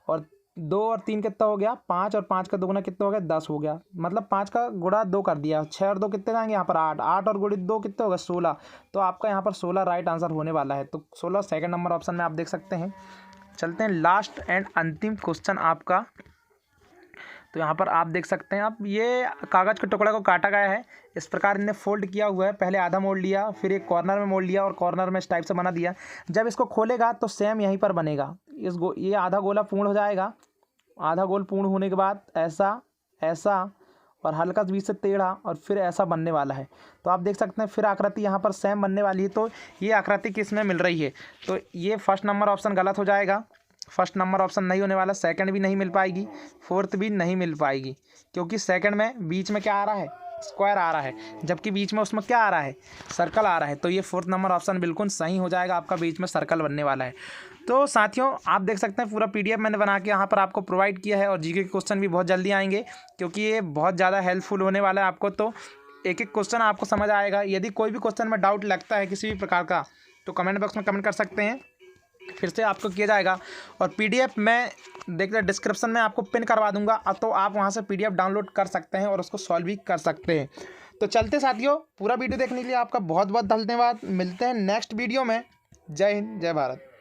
और 2 और 3 कितना हो गया 5 और 5 का दोगुना कितना हो गया 10 हो गया। मतलब 5 का गुणा 2 कर दिया। 6 और 2 कितने जाएंगे यहाँ पर 8, 8 और गुणित 2 कितने हो गया 16। तो आपका यहाँ पर 16 राइट आंसर होने वाला है। तो 16 सेकंड नंबर ऑप्शन में आप देख सकते हैं। चलते हैं लास्ट एंड अंतिम क्वेश्चन आपका। तो यहाँ पर आप देख सकते हैं। अब ये कागज़ के टुकड़े को काटा गया है, इस प्रकार इन्हें फोल्ड किया हुआ है। पहले आधा मोड़ लिया, फिर एक कॉर्नर में मोड़ लिया और कॉर्नर में इस टाइप से बना दिया। जब इसको खोलेगा तो सेम यहीं पर बनेगा। ये आधा गोला पूर्ण हो जाएगा। आधा गोल पूर्ण होने के बाद ऐसा ऐसा और हल्का बीच से टेढ़ा और फिर ऐसा बनने वाला है। तो आप देख सकते हैं फिर आकृति यहाँ पर सेम बनने वाली है। तो ये आकृति किस में मिल रही है, तो ये फर्स्ट नंबर ऑप्शन गलत हो जाएगा। फर्स्ट नंबर ऑप्शन नहीं होने वाला। सेकंड भी नहीं मिल पाएगी, फोर्थ भी नहीं मिल पाएगी, क्योंकि सेकंड में बीच में क्या आ रहा है स्क्वायर आ रहा है, जबकि बीच में उसमें क्या आ रहा है सर्कल आ रहा है। तो ये फोर्थ नंबर ऑप्शन बिल्कुल सही हो जाएगा आपका, बीच में सर्कल बनने वाला है। तो साथियों आप देख सकते हैं पूरा PDF मैंने बना के यहाँ पर आपको प्रोवाइड किया है और GK के क्वेश्चन भी बहुत जल्दी आएंगे, क्योंकि ये बहुत ज़्यादा हेल्पफुल होने वाला है आपको। तो एक एक क्वेश्चन आपको समझ आएगा। यदि कोई भी क्वेश्चन में डाउट लगता है किसी भी प्रकार का, तो कमेंट बॉक्स में कमेंट कर सकते हैं, फिर से आपको किया जाएगा। और PDF मैं देखते डिस्क्रिप्शन में आपको पिन करवा दूंगा, तो आप वहां से PDF डाउनलोड कर सकते हैं और उसको सॉल्व भी कर सकते हैं। तो चलते साथियों, पूरा वीडियो देखने के लिए आपका बहुत बहुत धन्यवाद। मिलते हैं नेक्स्ट वीडियो में। जय हिंद, जय भारत।